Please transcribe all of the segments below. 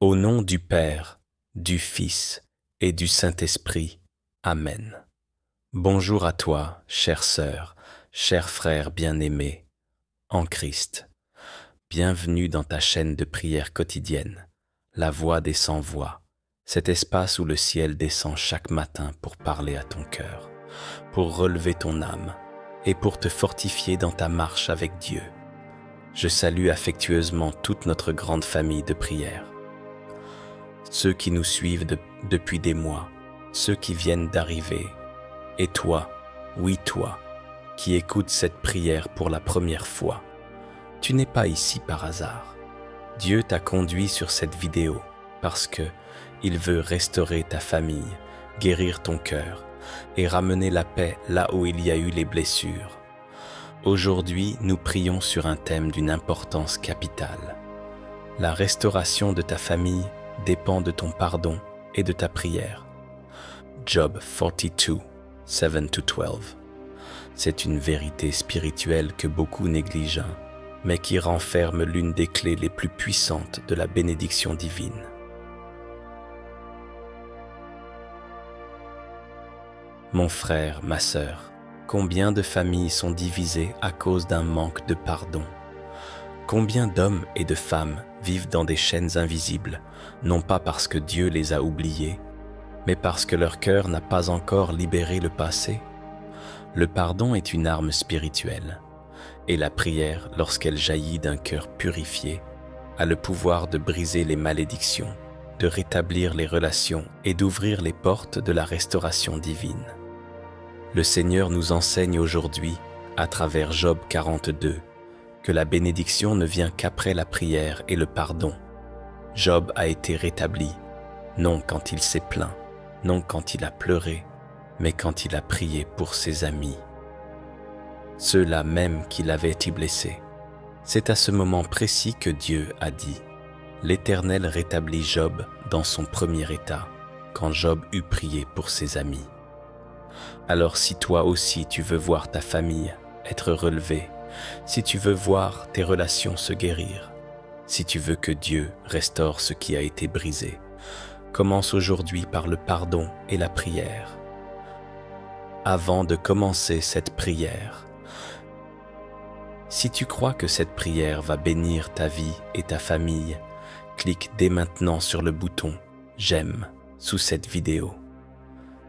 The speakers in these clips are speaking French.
Au nom du Père, du Fils et du Saint-Esprit. Amen. Bonjour à toi, chère sœur, cher frère bien-aimé, en Christ. Bienvenue dans ta chaîne de prière quotidienne, la voix des sans-voix, cet espace où le ciel descend chaque matin pour parler à ton cœur, pour relever ton âme et pour te fortifier dans ta marche avec Dieu. Je salue affectueusement toute notre grande famille de prière. Ceux qui nous suivent depuis des mois, ceux qui viennent d'arriver, et toi, oui toi, qui écoutes cette prière pour la première fois. Tu n'es pas ici par hasard. Dieu t'a conduit sur cette vidéo parce que il veut restaurer ta famille, guérir ton cœur et ramener la paix là où il y a eu les blessures. Aujourd'hui, nous prions sur un thème d'une importance capitale. La restauration de ta famille dépend de ton pardon et de ta prière. Job 42, 7-12. C'est une vérité spirituelle que beaucoup négligent, mais qui renferme l'une des clés les plus puissantes de la bénédiction divine. Mon frère, ma sœur, combien de familles sont divisées à cause d'un manque de pardon? Combien d'hommes et de femmes vivent dans des chaînes invisibles, non pas parce que Dieu les a oubliés, mais parce que leur cœur n'a pas encore libéré le passé? Le pardon est une arme spirituelle, et la prière, lorsqu'elle jaillit d'un cœur purifié, a le pouvoir de briser les malédictions, de rétablir les relations et d'ouvrir les portes de la restauration divine. Le Seigneur nous enseigne aujourd'hui, à travers Job 42, que la bénédiction ne vient qu'après la prière et le pardon. Job a été rétabli, non quand il s'est plaint, non quand il a pleuré, mais quand il a prié pour ses amis. Ceux-là même qui l'avaient été blessés. C'est à ce moment précis que Dieu a dit « L'Éternel rétablit Job dans son premier état, quand Job eut prié pour ses amis. » Alors si toi aussi tu veux voir ta famille être relevée, si tu veux voir tes relations se guérir, si tu veux que Dieu restaure ce qui a été brisé, commence aujourd'hui par le pardon et la prière. Avant de commencer cette prière, si tu crois que cette prière va bénir ta vie et ta famille, clique dès maintenant sur le bouton « J'aime » sous cette vidéo.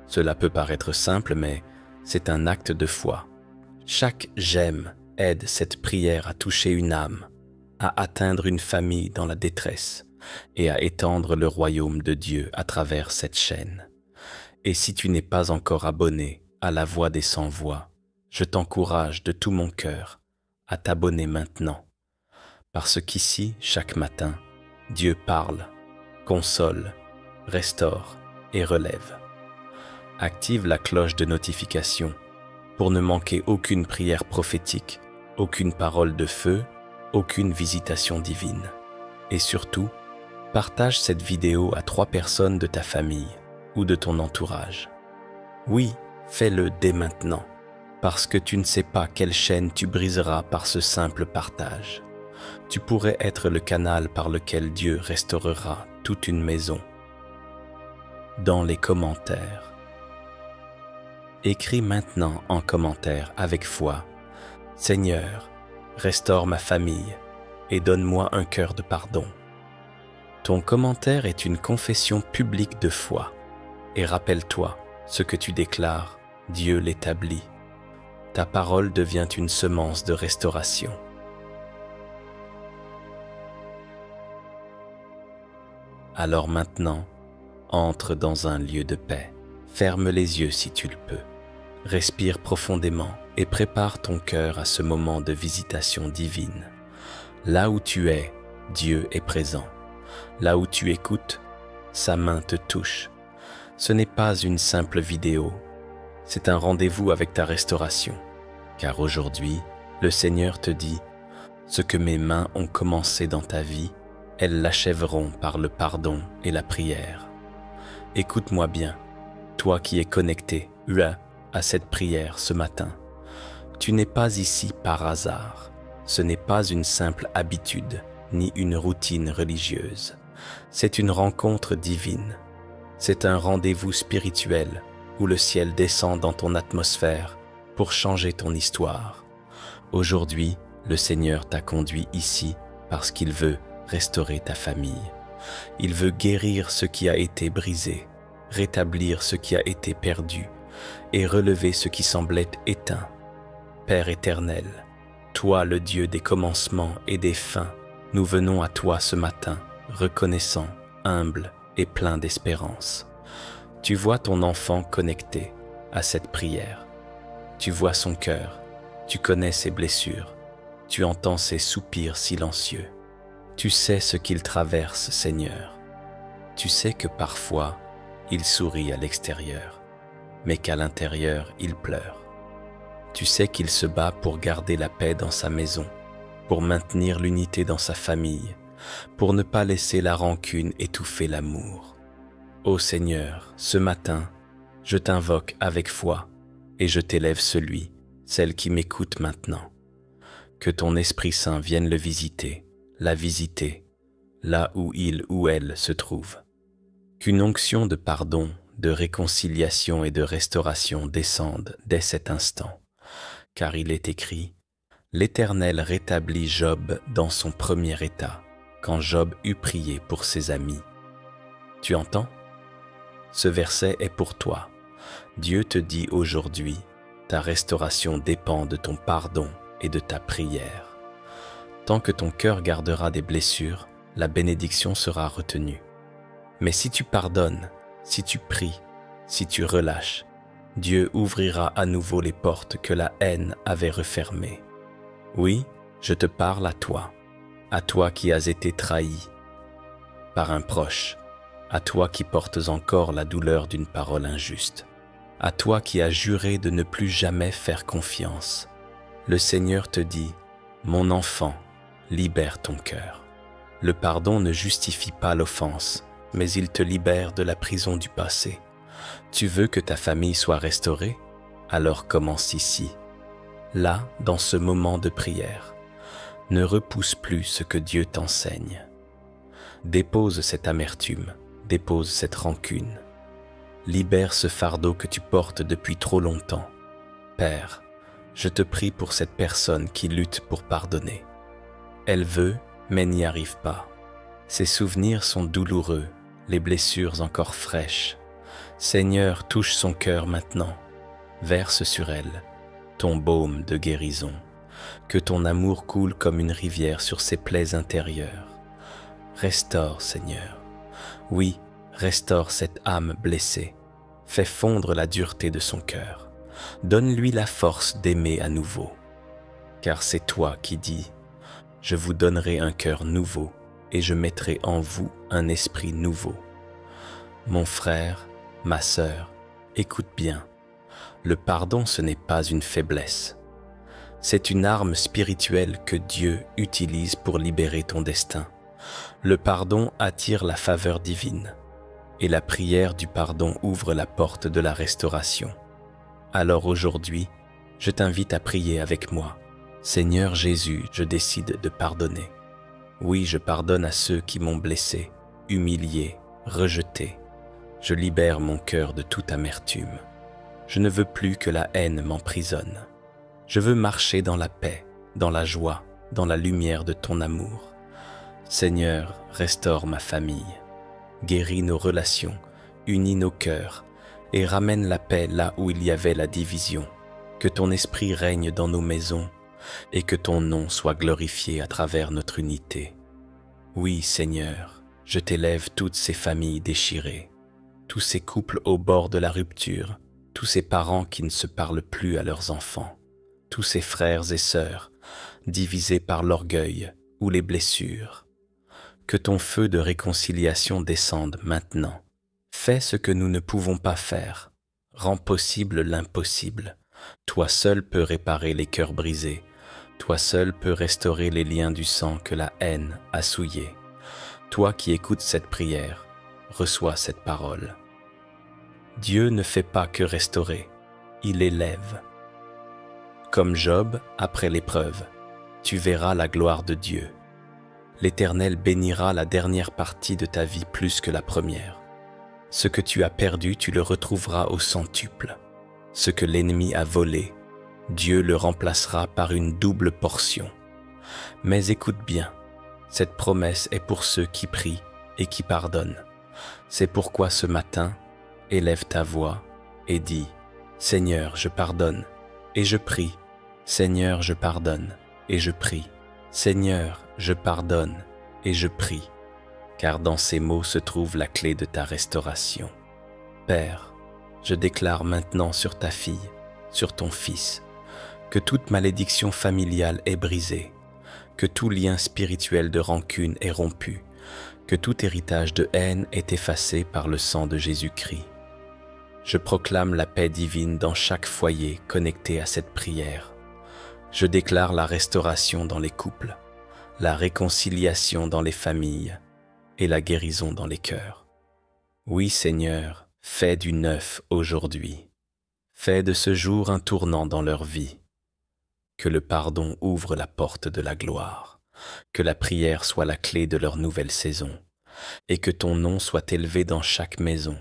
Cela peut paraître simple, mais c'est un acte de foi. Chaque « j'aime » aide cette prière à toucher une âme, à atteindre une famille dans la détresse et à étendre le royaume de Dieu à travers cette chaîne. Et si tu n'es pas encore abonné à la voix des sans-voix, je t'encourage de tout mon cœur à t'abonner maintenant, parce qu'ici, chaque matin, Dieu parle, console, restaure et relève. Active la cloche de notification pour ne manquer aucune prière prophétique, aucune parole de feu, aucune visitation divine. Et surtout, partage cette vidéo à 3 personnes de ta famille ou de ton entourage. Oui, fais-le dès maintenant, parce que tu ne sais pas quelle chaîne tu briseras par ce simple partage. Tu pourrais être le canal par lequel Dieu restaurera toute une maison. Dans les commentaires, écris maintenant en commentaire avec foi « Seigneur, restaure ma famille et donne-moi un cœur de pardon. » Ton commentaire est une confession publique de foi. Et rappelle-toi, ce que tu déclares, Dieu l'établit. Ta parole devient une semence de restauration. Alors maintenant, entre dans un lieu de paix. Ferme les yeux si tu le peux. Respire profondément et prépare ton cœur à ce moment de visitation divine. Là où tu es, Dieu est présent. Là où tu écoutes, sa main te touche. Ce n'est pas une simple vidéo, c'est un rendez-vous avec ta restauration. Car aujourd'hui, le Seigneur te dit, ce que mes mains ont commencé dans ta vie, elles l'achèveront par le pardon et la prière. Écoute-moi bien, toi qui es connecté, à cette prière ce matin. Tu n'es pas ici par hasard. Ce n'est pas une simple habitude, ni une routine religieuse. C'est une rencontre divine. C'est un rendez-vous spirituel où le ciel descend dans ton atmosphère pour changer ton histoire. Aujourd'hui, le Seigneur t'a conduit ici parce qu'il veut restaurer ta famille. Il veut guérir ce qui a été brisé, rétablir ce qui a été perdu et relever ce qui semblait éteint. Père éternel, toi le Dieu des commencements et des fins, nous venons à toi ce matin, reconnaissants, humbles et pleins d'espérance. Tu vois ton enfant connecté à cette prière. Tu vois son cœur, tu connais ses blessures, tu entends ses soupirs silencieux. Tu sais ce qu'il traverse, Seigneur. Tu sais que parfois, il sourit à l'extérieur, mais qu'à l'intérieur, il pleure. Tu sais qu'il se bat pour garder la paix dans sa maison, pour maintenir l'unité dans sa famille, pour ne pas laisser la rancune étouffer l'amour. Ô Seigneur, ce matin, je t'invoque avec foi et je t'élève celle qui m'écoute maintenant. Que ton Esprit Saint vienne le visiter, la visiter, là où il ou elle se trouve. Qu'une onction de pardon, de réconciliation et de restauration descende dès cet instant. Car il est écrit, l'Éternel rétablit Job dans son premier état, quand Job eut prié pour ses amis. Tu entends? Ce verset est pour toi. Dieu te dit aujourd'hui, ta restauration dépend de ton pardon et de ta prière. Tant que ton cœur gardera des blessures, la bénédiction sera retenue. Mais si tu pardonnes, si tu pries, si tu relâches, Dieu ouvrira à nouveau les portes que la haine avait refermées. Oui, je te parle à toi qui as été trahi par un proche, à toi qui portes encore la douleur d'une parole injuste, à toi qui as juré de ne plus jamais faire confiance. Le Seigneur te dit, mon enfant, libère ton cœur. Le pardon ne justifie pas l'offense, mais il te libère de la prison du passé. Tu veux que ta famille soit restaurée? Alors commence ici, là, dans ce moment de prière. Ne repousse plus ce que Dieu t'enseigne. Dépose cette amertume, dépose cette rancune. Libère ce fardeau que tu portes depuis trop longtemps. Père, je te prie pour cette personne qui lutte pour pardonner. Elle veut, mais n'y arrive pas. Ses souvenirs sont douloureux, les blessures encore fraîches. Seigneur, touche son cœur maintenant. Verse sur elle ton baume de guérison. Que ton amour coule comme une rivière sur ses plaies intérieures. Restaure, Seigneur. Oui, restaure cette âme blessée. Fais fondre la dureté de son cœur. Donne-lui la force d'aimer à nouveau. Car c'est toi qui dis, « Je vous donnerai un cœur nouveau et je mettrai en vous un esprit nouveau. » Mon frère, ma sœur, écoute bien. Le pardon, ce n'est pas une faiblesse. C'est une arme spirituelle que Dieu utilise pour libérer ton destin. Le pardon attire la faveur divine et la prière du pardon ouvre la porte de la restauration. Alors aujourd'hui, je t'invite à prier avec moi. Seigneur Jésus, je décide de pardonner. Oui, je pardonne à ceux qui m'ont blessé, humilié, rejeté. Je libère mon cœur de toute amertume. Je ne veux plus que la haine m'emprisonne. Je veux marcher dans la paix, dans la joie, dans la lumière de ton amour. Seigneur, restaure ma famille. Guéris nos relations, unis nos cœurs et ramène la paix là où il y avait la division. Que ton esprit règne dans nos maisons et que ton nom soit glorifié à travers notre unité. Oui, Seigneur, je t'élève toutes ces familles déchirées, tous ces couples au bord de la rupture, tous ces parents qui ne se parlent plus à leurs enfants, tous ces frères et sœurs divisés par l'orgueil ou les blessures. Que ton feu de réconciliation descende maintenant. Fais ce que nous ne pouvons pas faire. Rends possible l'impossible. Toi seul peux réparer les cœurs brisés. Toi seul peux restaurer les liens du sang que la haine a souillés. Toi qui écoutes cette prière, reçois cette parole. Dieu ne fait pas que restaurer, il élève. Comme Job, après l'épreuve, tu verras la gloire de Dieu. l'Éternel bénira la dernière partie de ta vie plus que la première. Ce que tu as perdu, tu le retrouveras au centuple. Ce que l'ennemi a volé, Dieu le remplacera par une double portion. Mais écoute bien, cette promesse est pour ceux qui prient et qui pardonnent. C'est pourquoi ce matin, élève ta voix et dis « Seigneur, je pardonne et je prie. Seigneur, je pardonne et je prie. Seigneur, je pardonne et je prie. » Car dans ces mots se trouve la clé de ta restauration. Père, je déclare maintenant sur ta fille, sur ton fils, que toute malédiction familiale est brisée, que tout lien spirituel de rancune est rompu, que tout héritage de haine est effacé par le sang de Jésus-Christ. Je proclame la paix divine dans chaque foyer connecté à cette prière. Je déclare la restauration dans les couples, la réconciliation dans les familles et la guérison dans les cœurs. Oui, Seigneur, fais du neuf aujourd'hui. Fais de ce jour un tournant dans leur vie. Que le pardon ouvre la porte de la gloire, que la prière soit la clé de leur nouvelle saison, et que ton nom soit élevé dans chaque maison.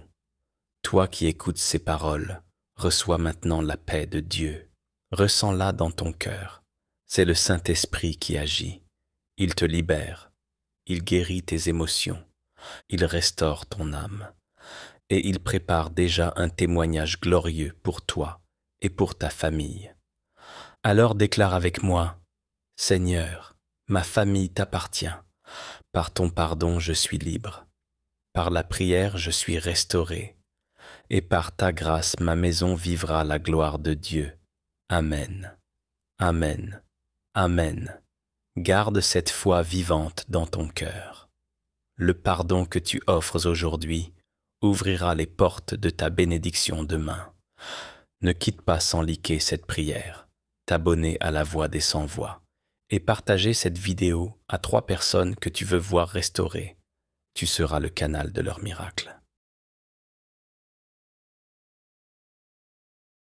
Toi qui écoutes ces paroles, reçois maintenant la paix de Dieu. Ressens-la dans ton cœur. C'est le Saint-Esprit qui agit. Il te libère. Il guérit tes émotions. Il restaure ton âme. Et il prépare déjà un témoignage glorieux pour toi et pour ta famille. Alors déclare avec moi, « Seigneur, ma famille t'appartient. Par ton pardon, je suis libre. Par la prière, je suis restauré. Et par ta grâce, ma maison vivra la gloire de Dieu. Amen. Amen. Amen. » Garde cette foi vivante dans ton cœur. Le pardon que tu offres aujourd'hui ouvrira les portes de ta bénédiction demain. Ne quitte pas sans liker cette prière, t'abonner à la Voix des Sans-Voix et partager cette vidéo à 3 personnes que tu veux voir restaurer. Tu seras le canal de leur miracle.